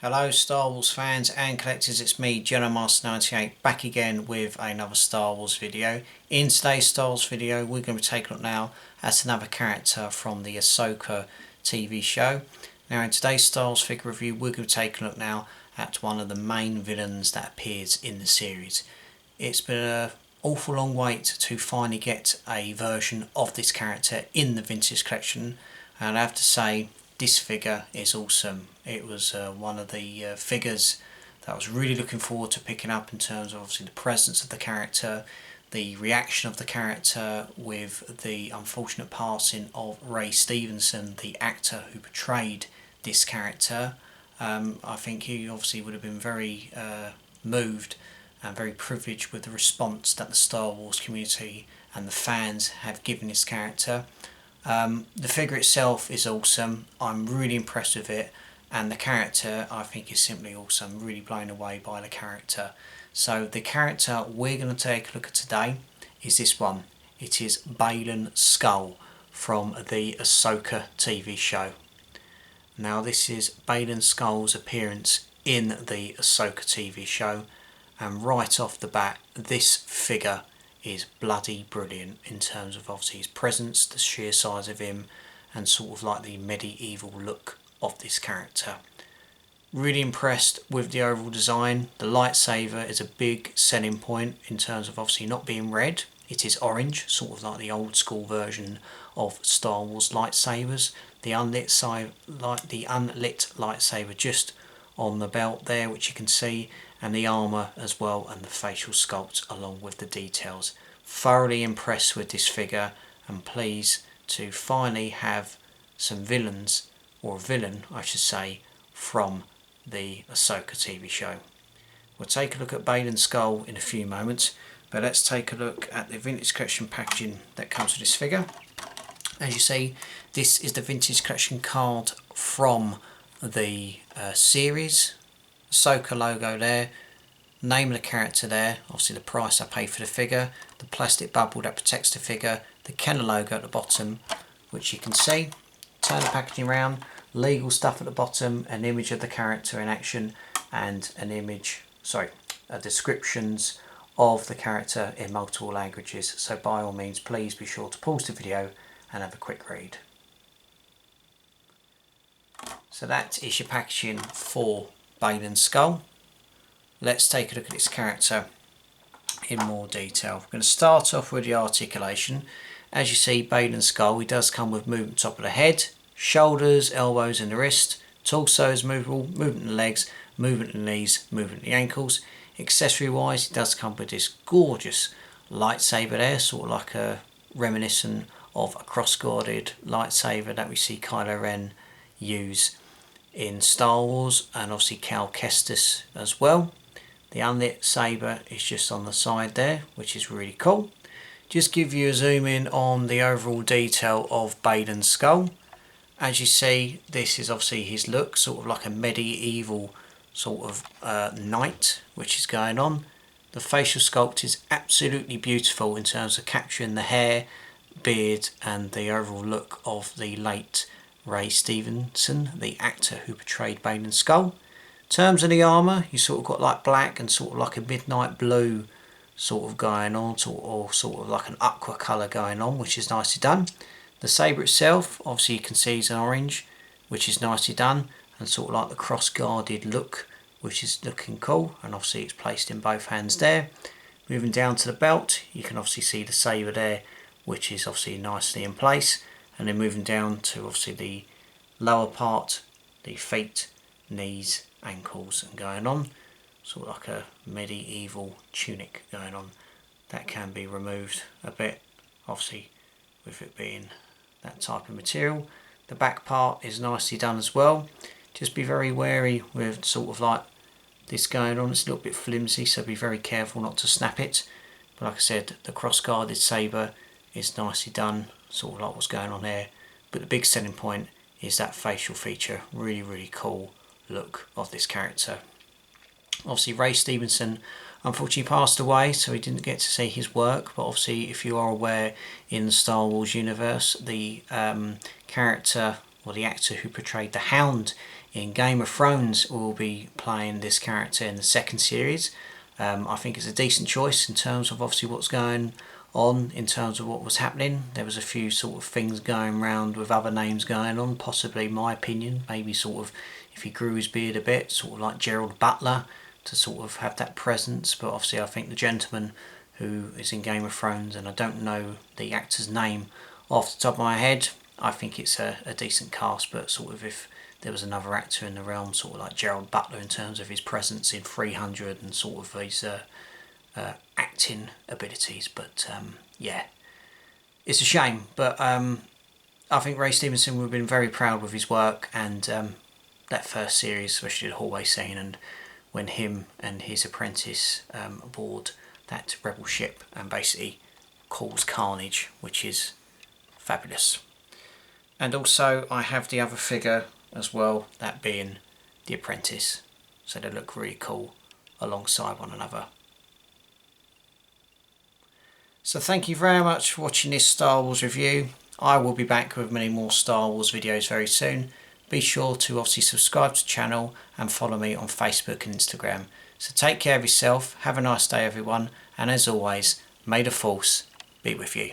Hello Star Wars fans and collectors, it's me Jedi98 back again with another Star Wars video. In today's Star Wars video we're going to take a look now at another character from the Ahsoka TV show. Now in today's Star Wars figure review we're going to take a look now at one of the main villains that appears in the series. It's been an awful long wait to finally get a version of this character in the vintage collection, and I have to say this figure is awesome. It was one of the figures that I was really looking forward to picking up in terms of obviously the presence of the character, the reaction of the character with the unfortunate passing of Ray Stevenson, the actor who portrayed this character. I think he obviously would have been very moved and very privileged with the response that the Star Wars community and the fans have given this character. The figure itself is awesome. I'm really impressed with it, and the character I think is simply awesome. I'm really blown away by the character. So the character we're going to take a look at today is this one. It is Baylan Skoll from the Ahsoka TV show. Now this is Baylan Skoll's appearance in the Ahsoka TV show, and right off the bat this figure is bloody brilliant in terms of obviously his presence, the sheer size of him, and sort of like the medieval look of this character. Really impressed with the overall design. The lightsaber is a big selling point in terms of obviously not being red. It is orange, sort of like the old school version of Star Wars lightsabers. The unlit lightsaber just on the belt there, which you can see, and the armour as well, and the facial sculpt along with the details. Thoroughly impressed with this figure, and pleased to finally have some villains, or a villain I should say, from the Ahsoka TV show. We'll take a look at Baylan Skoll in a few moments, but let's take a look at the vintage collection packaging that comes with this figure. As you see, this is the vintage collection card from the series. Ahsoka logo there, name of the character there, obviously the price I paid for the figure, the plastic bubble that protects the figure, the Kenner logo at the bottom, which you can see. Turn the packaging around, legal stuff at the bottom, an image of the character in action, and an image, descriptions of the character in multiple languages. So by all means please be sure to pause the video and have a quick read. So that is your packaging for Baylan Skoll. Let's take a look at its character in more detail. We're going to start off with the articulation. As you see, Baylan Skoll, he does come with movement top of the head, shoulders, elbows and the wrist, torso is movable, movement in the legs, movement in the knees, movement in the ankles. Accessory wise, it does come with this gorgeous lightsaber there, sort of like a reminiscent of a cross-guarded lightsaber that we see Kylo Ren use in Star Wars, and obviously Cal Kestis as well. The unlit saber is just on the side there, which is really cool. Just give you a zoom in on the overall detail of Baylan Skoll. As you see, this is obviously his look, sort of like a medieval sort of knight, which is going on. The facial sculpt is absolutely beautiful in terms of capturing the hair, beard, and the overall look of the late Ray Stevenson, the actor who portrayed Baylan Skoll. In terms of the armour, you sort of got like black and sort of like a midnight blue sort of going on, or sort of like an aqua colour going on, which is nicely done. The sabre itself, obviously you can see is an orange, which is nicely done, and sort of like the cross-guarded look, which is looking cool, and obviously it's placed in both hands there. Moving down to the belt, you can obviously see the sabre there, which is obviously nicely in place. And then moving down to obviously the lower part, the feet, knees, ankles, and going on, sort of like a medieval tunic going on. That can be removed a bit, obviously with it being that type of material. The back part is nicely done as well. Just be very wary with sort of like this going on. It's a little bit flimsy, so be very careful not to snap it. But like I said, the cross-guarded sabre is nicely done, sort of like what's going on there. But the big selling point is that facial feature. Really cool look of this character. Obviously Ray Stevenson unfortunately passed away, so we didn't get to see his work, but obviously if you are aware, in the Star Wars universe, the character or the actor who portrayed the Hound In Game of Thrones we'll be playing this character in the second series. I think it's a decent choice in terms of obviously what's going on, in terms of what was happening. There was a few sort of things going around with other names going on, possibly my opinion, maybe sort of if he grew his beard a bit, sort of like Gerald Butler, to sort of have that presence. But obviously I think the gentleman who is in Game of Thrones, and I don't know the actor's name off the top of my head, I think it's a decent cast. But sort of if there was another actor in the realm, sort of like Gerald Butler, in terms of his presence in 300 and sort of his acting abilities. But yeah, it's a shame. But I think Ray Stevenson would have been very proud with his work, and that first series, especially the hallway scene, and when him and his apprentice aboard that rebel ship and basically cause carnage, which is fabulous. And also I have the other figure as well, that being the apprentice, so they look really cool alongside one another. So thank you very much for watching this Star Wars review. I will be back with many more Star Wars videos very soon. Be sure to obviously subscribe to the channel and follow me on Facebook and Instagram. So take care of yourself, have a nice day everyone, and as always, may the Force be with you.